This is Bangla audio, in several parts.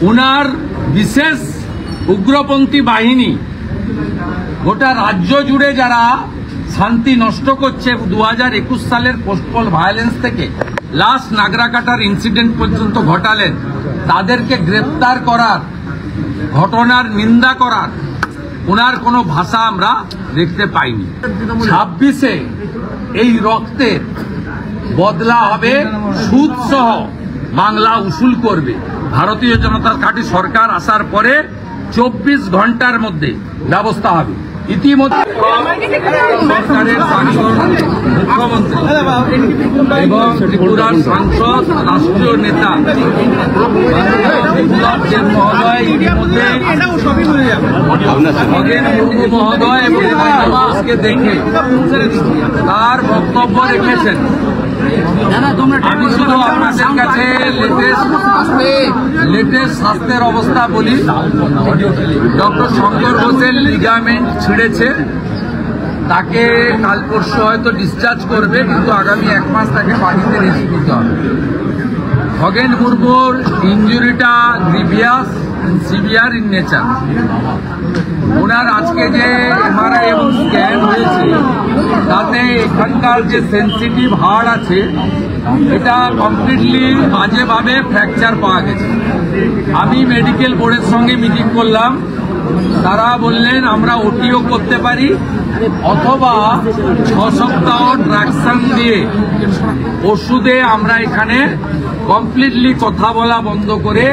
উনার বিশেষ উগ্রপন্থী বাহিনী গোটা রাজ্য জুড়ে যারা শান্তি নষ্ট করছে 2021 সালের পোস্টপল ভায়োলেন্স থেকে লাস্ট নাগরাকাটার ইনসিডেন্ট পর্যন্ত ঘটালেন, তাদেরকে গ্রেপ্তার করার, ঘটনার নিন্দা করার ওনার কোনো ভাষা আমরা দেখতে পাইনি। 26-এ এই রক্তের বদলা হবে, সুদ সহ বাংলা উসুল করবে। ভারতীয় জনতা পার্টি সরকার আসার পরে 24 ঘন্টার মধ্যে ব্যবস্থা হবে। ইতিমধ্যে সরকারের সাংসদ, মুখ্যমন্ত্রী এবং ত্রিপুরার সাংসদ, রাষ্ট্রীয় নেতা বিপ্লব দেব মহোদয় ইতিমধ্যে খগেন মুর্মু মহোদয় এবং আজকে দেখে তার বক্তব্য রেখেছেন। আমি শুধু আপনাদের কাছে লেটেস্ট স্বাস্থ্যের অবস্থা বলি। ডক্টর শঙ্কর ঘোষের লিগামেন্ট ছিঁড়েছে, তাকে কাল পরশু হয়তো ডিসচার্জ করবে, কিন্তু আগামী 1 মাস তাকে বাড়িতে রেস্ট নিতে হবে। খগেন মুর্মুর ইঞ্জুরিটা গ্রিভিয়াস সিভিয়ার ইন নেচার। ওনার আজকে যে এমআরআই এবং স্ক্যান হয়েছে তাতে এখানকার যে সেন্সিটিভ হাড় আছে এটা কমপ্লিটলি বাজেভাবে ফ্র্যাকচার পাওয়া গেছে। আমি মেডিকেল বোর্ডের সঙ্গে মিটিং করলাম, তারা বললেন আমরা ওটিও করতে পারি অথবা 6 সপ্তাহ ট্রাকশন দিয়ে ওষুধে আমরা এখানে কমপ্লিটলি কথা বলা বন্ধ করে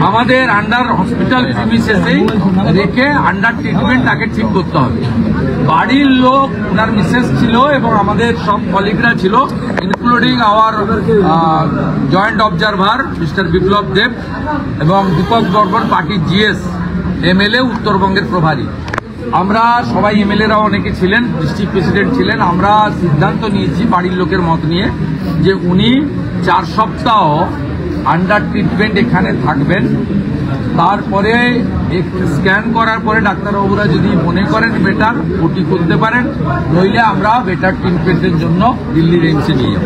আমাদের আন্ডার হসপিটাল প্রিমিসেসেই রেখে আন্ডার ট্রিটমেন্ট তাকে ঠিক করতে হবে। বাড়ির লোক, ওনার মিসেস ছিল এবং আমাদের সব কলিগরা ছিল, including our joint observer mister Biplab Deb এবং দীপক বর্মন, পার্টির জিএস এমএলএ উত্তরবঙ্গের প্রভারী। আমরা সবাই এমএলএরা অনেকে ছিলেন, ডিস্ট্রিক্ট প্রেসিডেন্ট ছিলেন। আমরা সিদ্ধান্ত নিয়েছি বাড়ির লোকের মত নিয়ে যে উনি 4 সপ্তাহ আন্ডার ট্রিটমেন্ট এখানে থাকবেন। তারপরে স্ক্যান করার পরে ডাক্তারবাবুরা যদি মনে করেন বেটার, ওটি করতে পারেন, নইলে আমরা বেটার ট্রিটমেন্টের জন্য দিল্লির এইমসে নিয়ে যাব।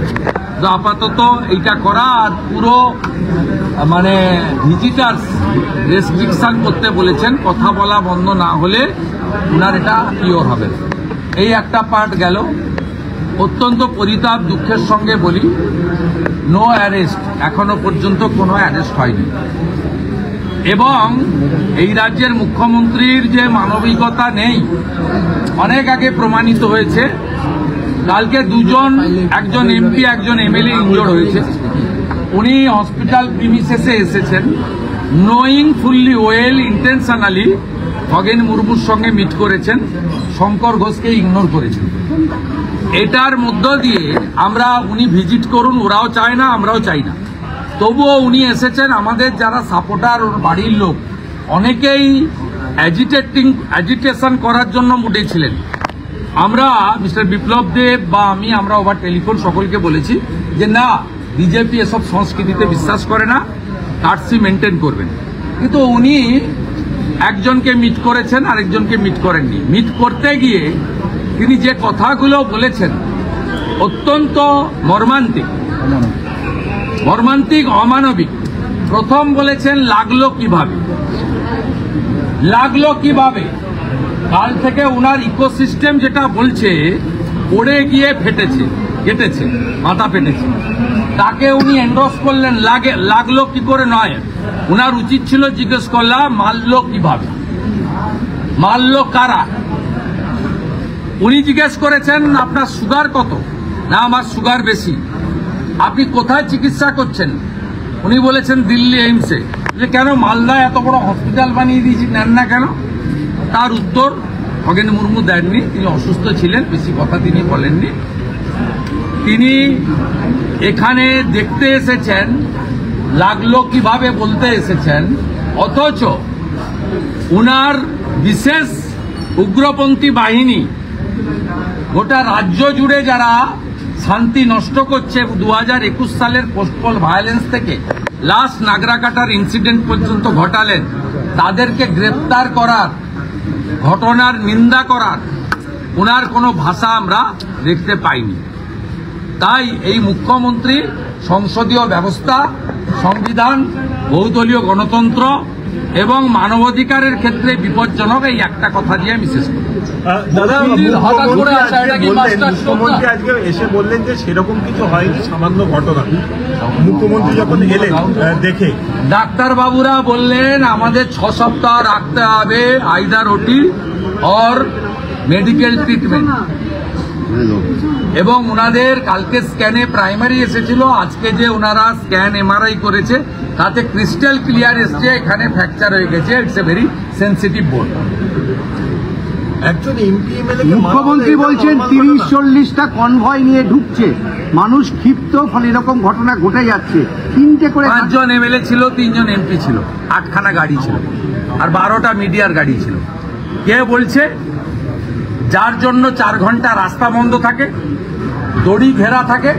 তো আপাতত এইটা করা, আর পুরো মানে ভিজিটার্স রেস্ট্রিকশন করতে বলেছেন, কথা বলা বন্ধ না হলে ওনার এটা কিওর হবে। এই একটা পার্ট গেল। অত্যন্ত পরিতাপ দুঃখের সঙ্গে বলি, নো অ্যারেস্ট, এখনো পর্যন্ত কোনো অ্যারেস্ট হয়নি। এবং এই রাজ্যের মুখ্যমন্ত্রীর যে মানবিকতা নেই অনেক আগে প্রমাণিত হয়েছে। কালকে দুজন, একজন এমপি একজন এমএলএ ইনজোর্ড হয়েছে। উনি হসপিটাল প্রিমিসেসে এসেছেন, knowing fully well intentionally Khagen মুর্মুর সঙ্গে মিট করেছেন, শঙ্কর ঘোষকে ইগনোর করেছেন। এটার মধ্য দিয়ে আমরা, উনি ভিজিট করুন, ওরাও চায় না, আমরাও চাই না, তবুও উনি এসেছেন। আমাদের যারা সাপোর্টার, ওর বাড়ির লোক অনেকেই অ্যাজিটেশন করার জন্য মুডে ছিলেন। আমরা মিস্টার বিপ্লব দেব বা আমরা ওভার টেলিফোন সকলকে বলেছি যে না, বিজেপি এসব সংস্কৃতিতে বিশ্বাস করে না, কার্সি মেনটেন করবেন। কিন্তু উনি একজনকে মিট করেছেন, আরেকজনকে মিট করেননি। মিট করতে গিয়ে তিনি যে কথাগুলো বলেছেন অত্যন্ত মর্মান্তিক, অমানবিক। প্রথম বলেছেন লাগলো কিভাবে। কাল থেকে উনার ইকোসিস্টেম যেটা বলছে পড়ে গিয়ে কেটেছে, মাথা ফেটেছে, তাকে উনি এন্ডোর্স করলেন। লাগলো কি করে নয়, উনার উচিত ছিল জিজ্ঞেস করলাম মারলো কিভাবে, মারলো কারা। উনি জিজ্ঞেস করেছেন আপনার সুগার কত, না আমার সুগার বেশি। আপনি কোথায় চিকিৎসা করছেন, উনি বলেছেন দিল্লি এইমসে। যে কেন, মালদায় এত বড় হসপিটাল বানিয়ে দিয়েছি, নেন না কেন? তার উত্তর খগেন মুর্মু দেননি, তিনি অসুস্থ ছিলেন, বেশি কথা তিনি বলেননি। তিনি এখানে দেখতে এসেছেন, লাগলো কিভাবে বলতে এসেছেন, অথচ উনার বিশেষ উগ্রপন্থী বাহিনী গোটা রাজ্য জুড়ে যারা শান্তি নষ্ট করছে 2021 সালের পোস্টপল ভায়োলেন্স থেকে লাস্ট নাগরাকাটার ইনসিডেন্ট পর্যন্ত ঘটালেন, তাদেরকে গ্রেপ্তার করার, ঘটনার নিন্দা করার ওনার কোনো ভাষা আমরা দেখতে পাইনি। তাই এই মুখ্যমন্ত্রী সংসদীয় ব্যবস্থা সংবিধান, বহুদলীয় গণতন্ত্র এবং মানবাধিকারের ক্ষেত্রে বিপজ্জনক, এই একটা কথা দিয়ে আমি শেষ করি। দাদা, মুখ্যমন্ত্রী আজকে এসে বললেন যে সেরকম কিছু হয়নি, সামান্য ঘটনা। মুখ্যমন্ত্রী যখন এলেন দেখে, ডাক্তার বাবুরা বললেন আমাদের 6 সপ্তাহ রাখতে হবে আইদার ওটি অর মেডিকেল ট্রিটমেন্ট, এবং ওনাদের কালকে স্ক্যানে প্রাইমারি এসেছিল, আজকে যে ওনারা স্ক্যান এমআরআই করেছে তাতে ক্রিস্টাল ক্লিয়ার এসছে এখানে ফ্র্যাকচার হয়ে গেছে। ইটস এ ভেরি সেন্সিটিভ বোন। মুখ্যমন্ত্রী বলছেন 30-40টা কনভয় নিয়ে ঢুকছে, মানুষ ক্ষিপ্ত, ফলে এরকম ঘটনা ঘটে যাচ্ছে। 3টে করে 5 জন এমএলএ ছিল, 3 জন এমপি ছিল, 8খানা গাড়ি ছিল, আর 12টা মিডিয়ার গাড়ি ছিল। কে বলছে? যার জন্য 4 ঘন্টা রাস্তা বন্ধ থাকে, দড়ি ঘেরা থাকে,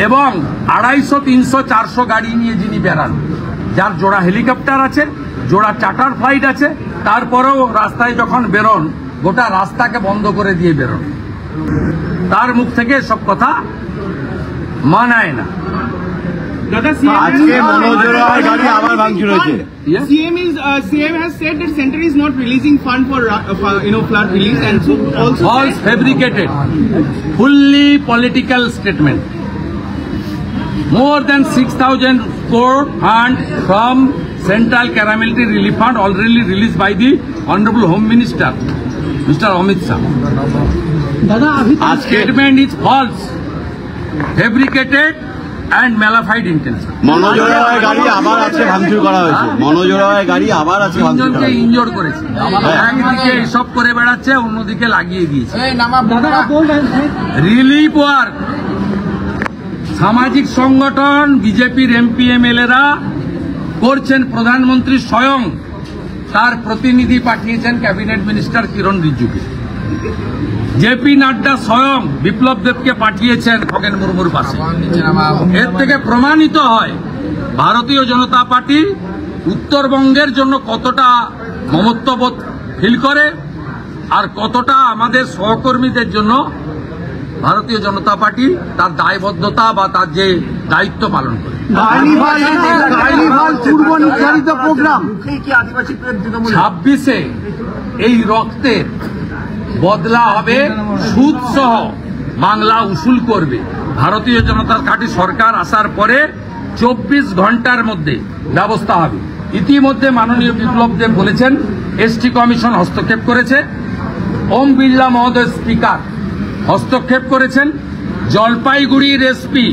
এবং 250, 300, 400 গাড়ি নিয়ে যিনি বেড়ান, যার জোড়া হেলিকপ্টার আছে, জোড়া চার্টার ফ্লাইট আছে, তারপরেও রাস্তায় যখন বেরোন গোটা রাস্তাকে বন্ধ করে দিয়ে বেরোন, তার মুখ থেকে সব কথা মানায় না। CM has said that center is not releasing fund for flood relief, and so also false, fabricated, fully political statement. More than 6,000 crore fund from Central Calamity Relief Fund already released by the Honorable Home Minister, Mr. Amit Shah. Statement is false, fabricated and malified intention. তিনজনকে ইনজোর করেছে, একদিকে এসব করে বেড়াচ্ছে, অন্যদিকে লাগিয়ে দিয়েছে। রিলিফ ওয়ার্ক সামাজিক সংগঠন, বিজেপির এমপি এমএলএরা করছেন, প্রধানমন্ত্রী স্বয়ং তার প্রতিনিধি পাঠিয়েছেন ক্যাবিনেট মিনিস্টার কিরণ রিজিজুকে, জেপি নাড্ডা স্বয়ং বিপ্লব দেবকে পাঠিয়েছেন খগেন মুর্মুর পাশে। এর থেকে প্রমাণিত হয় ভারতীয় জনতা পার্টি উত্তরবঙ্গের জন্য কতটা মমত্ববোধ ফিল করে আর কতটা আমাদের সহকর্মীদের জন্য ভারতীয় জনতা পার্টি তার দায়বদ্ধতা বা তার যে দায়িত্ব পালন করে। 26-এ এই রক্তের বদলা হবে, সুদ সহ বাংলা উসুল করবে। ভারতীয় জনতা পার্টি সরকার আসার পরে 24 ঘন্টার মধ্যে ব্যবস্থা হবে। ইতিমধ্যে মাননীয় বিপ্লব দেব বলেছেন এসটি কমিশন হস্তক্ষেপ করেছে, ওম বিড়লা মহোদয় স্পিকার হস্তক্ষেপ করেছেন, জলপাইগুড়ির এসপি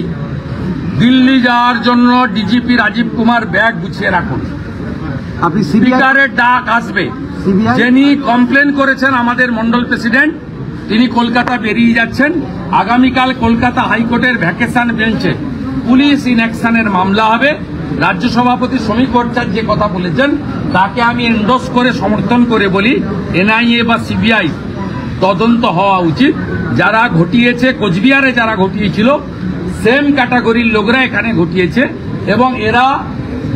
দিল্লি যাওয়ার জন্য ডিজিপি রাজীব কুমার ব্যাগ গুছিয়ে রাখুন, স্পিকারের ডাক আসবে। যিনি কমপ্লেন করেছেন আমাদের মন্ডল প্রেসিডেন্ট, তিনি কলকাতা বেরিয়ে যাচ্ছেন। আগামীকাল কলকাতা হাইকোর্টের ভ্যাকেশন বেঞ্চে পুলিশ ইনঅ্যাকশনের মামলা হবে। রাজ্য সভাপতি শ্রমিক ভট্টাচার্য যে কথা বলেছেন তাকে আমি এন্ডোর্স করে সমর্থন করে বলি, এনআইএ বা সিবিআই তদন্ত হওয়া উচিত। যারা ঘটিয়েছে, কোচবিহারে যারা ঘটিয়েছিল, সেম ক্যাটাগরির লোকরা এখানে ঘটিয়েছে, এবং এরা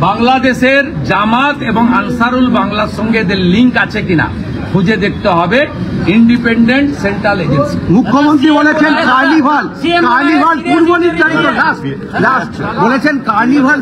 বাংলাদেশের জামাত এবং আনসারুল বাংলার সঙ্গে এদের লিঙ্ক আছে কিনা খুঁজে দেখতে হবে। Independent central agency. মুখ্যমন্ত্রী বলেছেন কার্নিভাল পূর্ব নির্ধারিত, বলেছেন কার্নিভাল